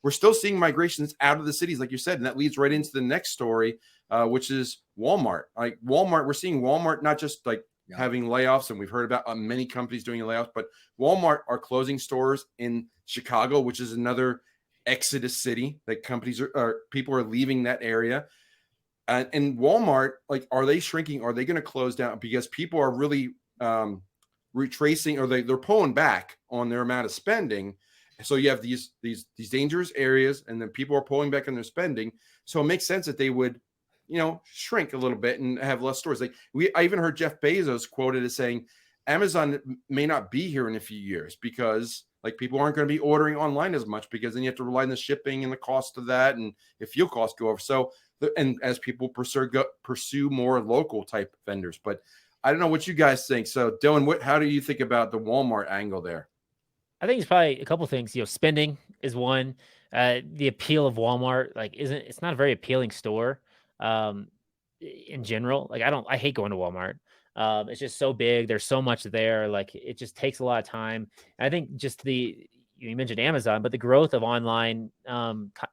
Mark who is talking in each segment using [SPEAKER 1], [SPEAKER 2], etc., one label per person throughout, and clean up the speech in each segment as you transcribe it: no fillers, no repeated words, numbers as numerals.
[SPEAKER 1] we're still seeing migrations out of the cities, like you said, and that leads right into the next story, which is Walmart. Like Walmart, we're seeing Walmart not just like having layoffs, and we've heard about many companies doing layoffs, but Walmart are closing stores in Chicago, which is another exodus city. That companies people are leaving that area. And Walmart, like, are they shrinking? Are they going to close down? Because people are really retracing, or they're pulling back on their amount of spending. So you have these dangerous areas, and then people are pulling back on their spending. So it makes sense that they would, shrink a little bit and have less stores. Like I even heard Jeff Bezos quoted as saying, Amazon may not be here in a few years because like people aren't going to be ordering online as much, because then you have to rely on the shipping and the cost of that, and if fuel costs go up. So and as people pursue more local type vendors. But I don't know what you guys think. So Dylan, how do you think about the Walmart angle there?
[SPEAKER 2] I think it's probably a couple things. Spending is one. The appeal of Walmart, like, it's not a very appealing store. In general, like, I hate going to Walmart. It's just so big. There's so much there. Like, it just takes a lot of time. And I think just you mentioned Amazon, but the growth of online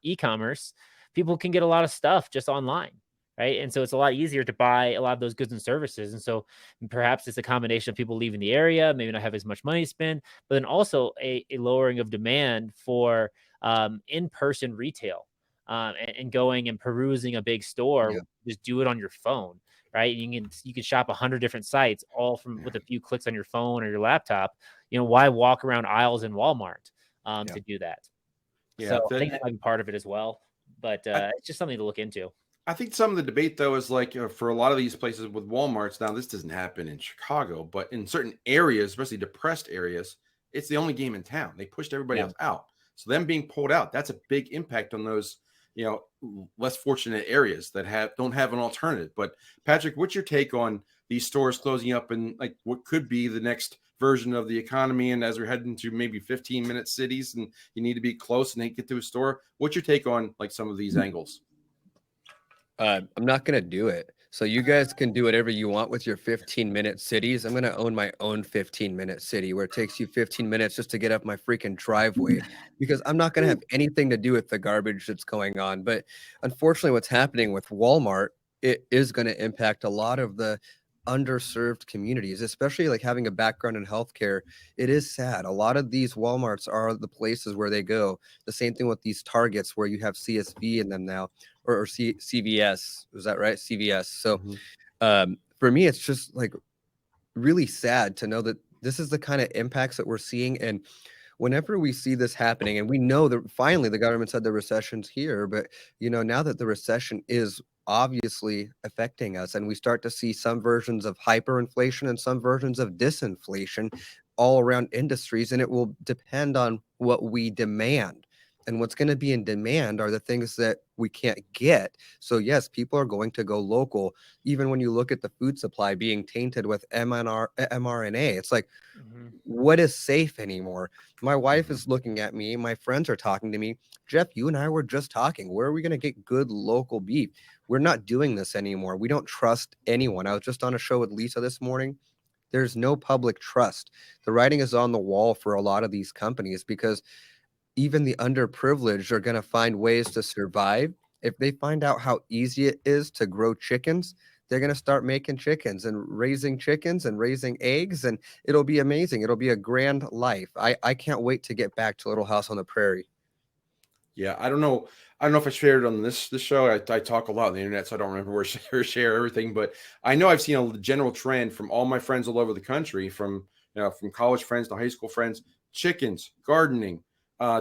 [SPEAKER 2] e-commerce, people can get a lot of stuff just online. Right. And so it's a lot easier to buy a lot of those goods and services. And so perhaps it's a combination of people leaving the area, maybe not have as much money to spend, but then also a lowering of demand for in-person retail, and going and perusing a big store.
[SPEAKER 3] Yeah.
[SPEAKER 2] Just do it on your phone. Right. You can shop 100 different sites, all with a few clicks on your phone or your laptop. Why walk around aisles in Walmart to do that?
[SPEAKER 1] Yeah,
[SPEAKER 2] so I think that might be part of it as well. But it's just something to look into.
[SPEAKER 1] I think some of the debate, though, is like, for a lot of these places with Walmarts, now this doesn't happen in Chicago, but in certain areas, especially depressed areas, it's the only game in town. They pushed everybody else out. So them being pulled out, that's a big impact on those, less fortunate areas that don't have an alternative. But Patrick, what's your take on these stores closing up and like what could be the next version of the economy? And as we're heading to maybe 15-minute cities and you need to be close and get to a store, what's your take on like some of these angles?
[SPEAKER 3] I'm not going to do it. So you guys can do whatever you want with your 15-minute cities. I'm going to own my own 15-minute city where it takes you 15 minutes just to get up my freaking driveway, because I'm not going to have anything to do with the garbage that's going on. But unfortunately, what's happening with Walmart, it is going to impact a lot of the underserved communities, especially like having a background in healthcare. It is sad. A lot of these Walmarts are the places where they go. The same thing with these Targets where you have CSV in them now, or CVS. Was that right? CVS. So for me, it's just like really sad to know that this is the kind of impacts that we're seeing. And whenever we see this happening, and we know that finally the government said the recession's here, but now that the recession is obviously affecting us, and we start to see some versions of hyperinflation and some versions of disinflation all around industries, and it will depend on what we demand. And what's going to be in demand are the things that we can't get. So yes, people are going to go local. Even when you look at the food supply being tainted with mRNA, it's like, what is safe anymore? My wife is looking at me. My friends are talking to me. Jeff, you and I were just talking. Where are we going to get good local beef? We're not doing this anymore. We don't trust anyone. I was just on a show with Lisa this morning. There's no public trust. The writing is on the wall for a lot of these companies, because even the underprivileged are going to find ways to survive. If they find out how easy it is to grow chickens, they're going to start making chickens and raising eggs, and it'll be amazing. It'll be a grand life. I can't wait to get back to Little House on the Prairie.
[SPEAKER 1] Yeah, I don't know if I shared it on this show. I talk a lot on the internet, so I don't remember where to share everything. But I know I've seen a general trend from all my friends all over the country, from college friends to high school friends, chickens, gardening,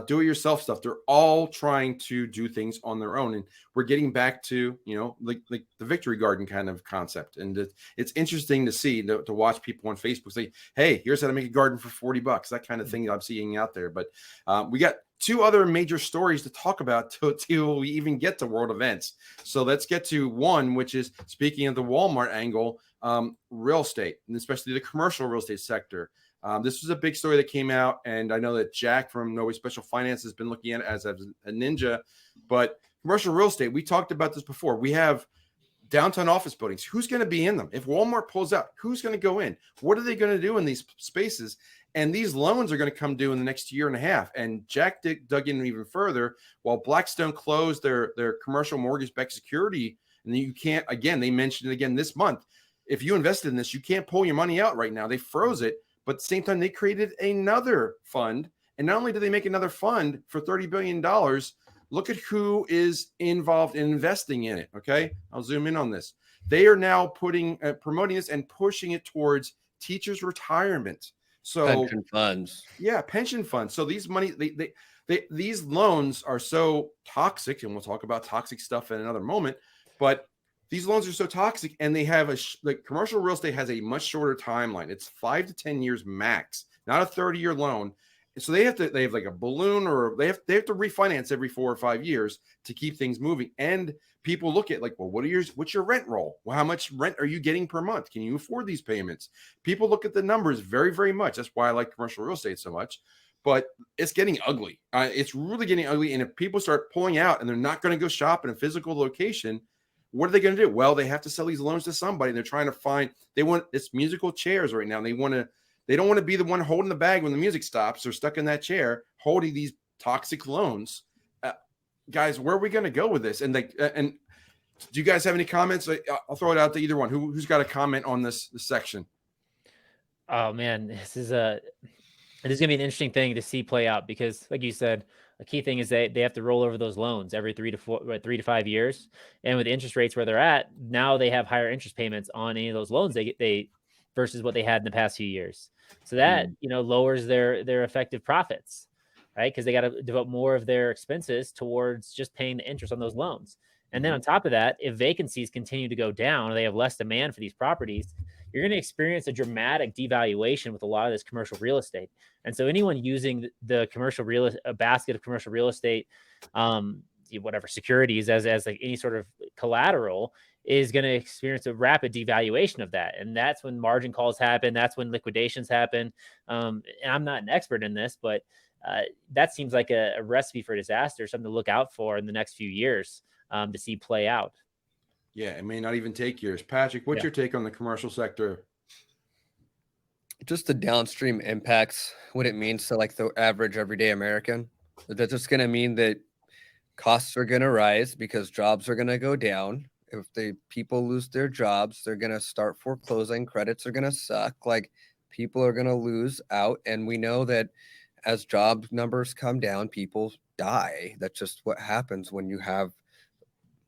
[SPEAKER 1] do-it-yourself stuff. They're all trying to do things on their own, and we're getting back to like the victory garden kind of concept. And it's interesting to see to watch people on Facebook say, "Hey, here's how to make a garden for $40." That kind of thing that I'm seeing out there. But we got two other major stories to talk about till we even get to world events. So let's get to one, which is, speaking of the Walmart angle, real estate, and especially the commercial real estate sector. This was a big story that came out, and I know that Jack from Norway Special Finance has been looking at it as a ninja. But commercial real estate, we talked about this before. We have downtown office buildings. Who's going to be in them? If Walmart pulls out, who's going to go in? What are they going to do in these spaces? And these loans are going to come due in the next year and a half. And Jack dug in even further. While Blackstone closed their commercial mortgage-backed security, and you can't, again, they mentioned it again this month, if you invested in this, you can't pull your money out right now. They froze it, but at the same time, they created another fund. And not only did they make another fund for $30 billion, look at who is involved in investing in it, okay? I'll zoom in on this. They are now promoting this and pushing it towards teachers' retirement. So
[SPEAKER 3] pension funds.
[SPEAKER 1] Yeah, pension funds. So these these loans are so toxic, and we'll talk about toxic stuff in another moment, but these loans are so toxic, and they have like commercial real estate has a much shorter timeline. It's 5 to 10 years max, not a 30-year loan. So they have like a balloon, or they have to refinance every 4 or 5 years to keep things moving. And people look at like, well, what's your rent roll? Well, how much rent are you getting per month? Can you afford these payments? People look at the numbers very, very much. That's why I like commercial real estate so much. But it's getting ugly. It's really getting ugly. And if people start pulling out and they're not going to go shop in a physical location, what are they going to do? Well, they have to sell these loans to somebody. And they're trying to find, they want it's musical chairs right now. They don't want to be the one holding the bag when the music stops. They're stuck in that chair holding these toxic loans. Guys, where are we going to go with this? And do you guys have any comments? I'll throw it out to either one. Who's got a comment on this section?
[SPEAKER 2] Oh man, it is going to be an interesting thing to see play out, because like you said, a key thing is they have to roll over those loans every 3 to 5 years. And with interest rates where they're at now, they have higher interest payments on any of those loans they versus what they had in the past few years. So that, lowers their effective profits, right? Because they got to devote more of their expenses towards just paying the interest on those loans. And then on top of that, if vacancies continue to go down, or they have less demand for these properties, you're going to experience a dramatic devaluation with a lot of this commercial real estate. And so anyone using the a basket of commercial real estate, whatever securities as like any sort of collateral, is going to experience a rapid devaluation of that. And that's when margin calls happen. That's when liquidations happen. And I'm not an expert in this, but that seems like a recipe for disaster, something to look out for in the next few years to see play out.
[SPEAKER 1] Yeah, it may not even take years. Patrick, what's your take on the commercial sector?
[SPEAKER 3] Just the downstream impacts, what it means to like the average everyday American. That's just going to mean that costs are going to rise because jobs are going to go down. If people lose their jobs, they're going to start foreclosing. Credits are going to suck. Like, people are going to lose out. And we know that as job numbers come down, people die. That's just what happens when you have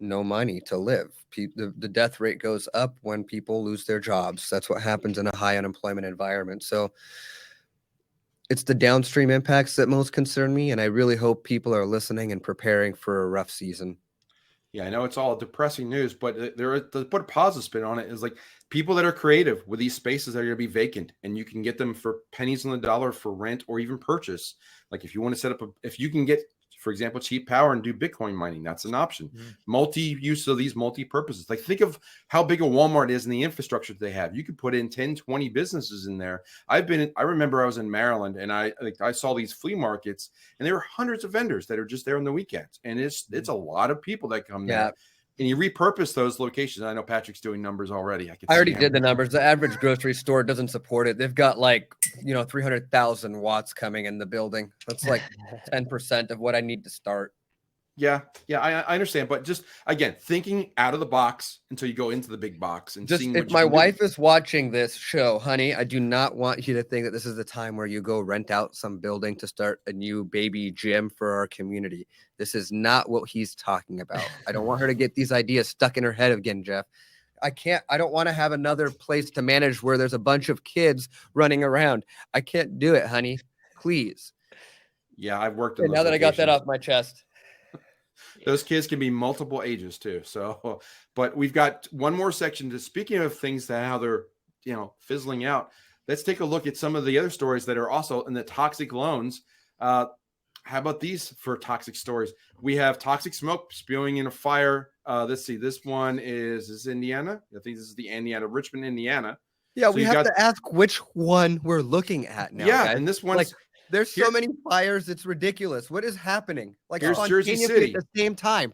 [SPEAKER 3] no money to live. The death rate goes up when people lose their jobs. That's what happens in a high unemployment environment. So it's the downstream impacts that most concern me. And I really hope people are listening and preparing for a rough season.
[SPEAKER 1] Yeah, I know it's all depressing news, but to put a positive spin on it is like people that are creative with these spaces that are going to be vacant, and you can get them for pennies on the dollar for rent or even purchase. Like if you want to set up if you can get, for example, cheap power and do Bitcoin mining, that's an option. Multi-use of these multi-purposes. Like think of how big a Walmart is and the infrastructure that they have. You could put in 10, 20 businesses in there. I remember I was in Maryland, and I saw these flea markets, and there were hundreds of vendors that are just there on the weekends. And it's a lot of people that come there. And you repurpose those locations. I know Patrick's doing numbers already. I
[SPEAKER 3] already did the numbers. The average grocery store doesn't support it. They've got 300,000 watts coming in the building. That's like 10% of what I need to start. Yeah,
[SPEAKER 1] I understand. But just, again, thinking out of the box until you go into the big box. And
[SPEAKER 3] just, if my wife is watching this show, honey, I do not want you to think that this is the time where you go rent out some building to start a new baby gym for our community. This is not what he's talking about. I don't want her to get these ideas stuck in her head again, Jeff. I don't want to have another place to manage where there's a bunch of kids running around. I can't do it, honey. Please.
[SPEAKER 1] Yeah, I've worked in
[SPEAKER 3] now that I got that off my chest.
[SPEAKER 1] Those kids can be multiple ages too. So, but we've got one more section to, speaking of things that how they're, fizzling out. Let's take a look at some of the other stories that are also in the toxic loans. How about these for toxic stories? We have toxic smoke spewing in a fire. Let's see. This one is Indiana. I think this is the Richmond, Indiana.
[SPEAKER 3] Yeah, so we have to ask which one we're looking at now.
[SPEAKER 1] Yeah,
[SPEAKER 3] guys.
[SPEAKER 1] and this one's
[SPEAKER 3] There's so many fires, it's ridiculous. What is happening? Like
[SPEAKER 1] here's Jersey
[SPEAKER 3] spontaneously
[SPEAKER 1] City
[SPEAKER 3] at the same time.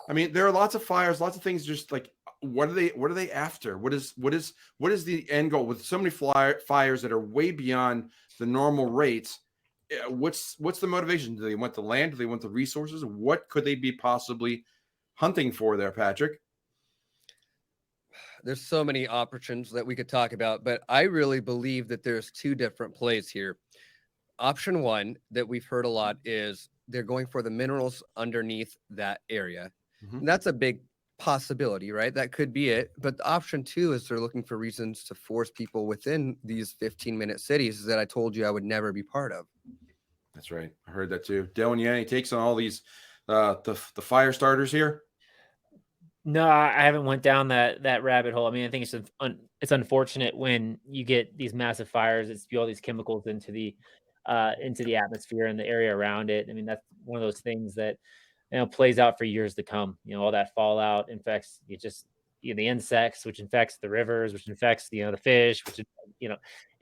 [SPEAKER 1] I mean, there are lots of fires, lots of things. Just like, what are they after? What is the end goal with so many fires that are way beyond the normal rates? What's the motivation? Do they want the land? Do they want the resources? What could they be possibly hunting for there, Patrick?
[SPEAKER 3] There's so many options that we could talk about, but I really believe that there's two different plays here. Option one that we've heard a lot is they're going for the minerals underneath that area. And that's a big possibility, right? That could be it. But option two is they're looking for reasons to force people within these 15-minute cities that I told you I would never be part of.
[SPEAKER 1] That's right. I heard that too. Dylan, any takes on all these the fire starters here?
[SPEAKER 2] No, I haven't went down that rabbit hole. I mean, I think it's unfortunate when you get these massive fires that spew all these chemicals into the atmosphere and the area around it. I mean, that's one of those things that plays out for years to come. All that fallout infects the insects, which infects the rivers, which infects the fish, which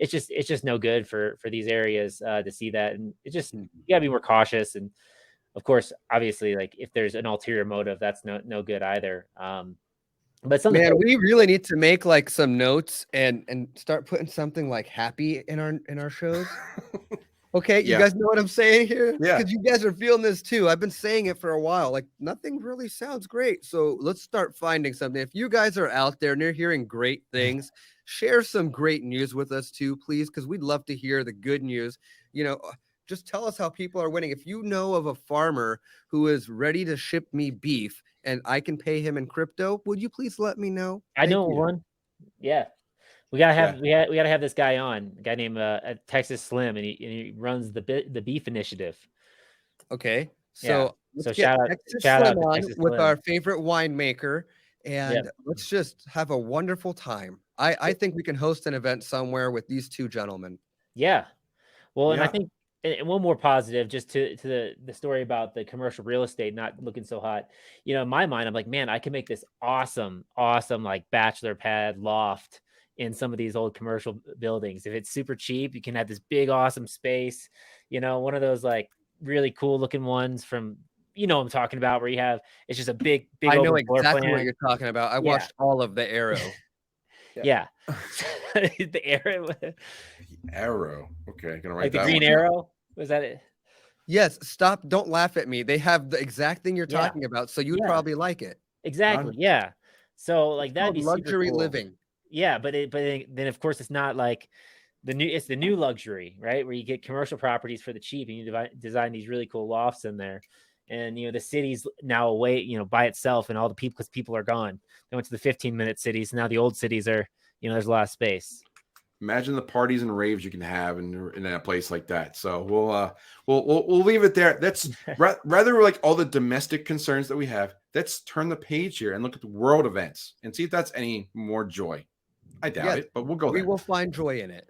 [SPEAKER 2] it's just no good for these areas to see that. And it just, you gotta be more cautious. And of course, obviously, like if there's an ulterior motive, that's no good either. But something,
[SPEAKER 3] man, we really need to make like some notes and start putting something like happy in our shows. Okay, you guys know what I'm saying here?
[SPEAKER 1] Yeah,
[SPEAKER 3] because you guys are feeling this too. I've been saying it for a while. Like nothing really sounds great. So let's start finding something. If you guys are out there and you're hearing great things, share some great news with us too, please, because we'd love to hear the good news. Just tell us how people are winning. If you know of a farmer who is ready to ship me beef and I can pay him in crypto, would you please let me know?
[SPEAKER 2] I know one. Yeah. We gotta have this guy on, a guy named Texas Slim, and he runs the Beef Initiative.
[SPEAKER 3] Okay. So
[SPEAKER 2] shout out
[SPEAKER 3] Texas
[SPEAKER 2] Slim
[SPEAKER 3] on
[SPEAKER 2] Texas
[SPEAKER 3] with
[SPEAKER 2] Slim.
[SPEAKER 3] our favorite winemaker, and let's just have a wonderful time. I think we can host an event somewhere with these two gentlemen.
[SPEAKER 2] Yeah. Well, and I think one more positive, just to the story about the commercial real estate not looking so hot. In my mind, I'm like, man, I can make this awesome like bachelor pad loft in some of these old commercial buildings. If it's super cheap, you can have this big, awesome space. One of those like really cool looking ones from, what I'm talking about, where it's just a big.
[SPEAKER 3] I know exactly what you're talking about. I watched all of The Arrow.
[SPEAKER 2] Yeah. The Arrow.
[SPEAKER 1] Arrow. Okay, gonna write
[SPEAKER 2] like the
[SPEAKER 1] that
[SPEAKER 2] Green
[SPEAKER 1] one.
[SPEAKER 2] Arrow. Was that it?
[SPEAKER 3] Yes. Stop. Don't laugh at me. They have the exact thing you're talking about, so you'd probably like it.
[SPEAKER 2] Exactly. Yeah. So like that'd be
[SPEAKER 3] luxury
[SPEAKER 2] super cool.
[SPEAKER 3] living.
[SPEAKER 2] Yeah, but then of course it's not like it's the new luxury, right? Where you get commercial properties for the cheap and you design these really cool lofts in there. And the city's now away, by itself, and all the people, because people are gone. They went to the 15-minute cities. Now the old cities are, there's a lot of space.
[SPEAKER 1] Imagine the parties and raves you can have in a place like that. So we'll leave it there. That's rather like all the domestic concerns that we have. Let's turn the page here and look at the world events and see if that's any more joy. I doubt it, but we'll go there.
[SPEAKER 3] We will find joy in it.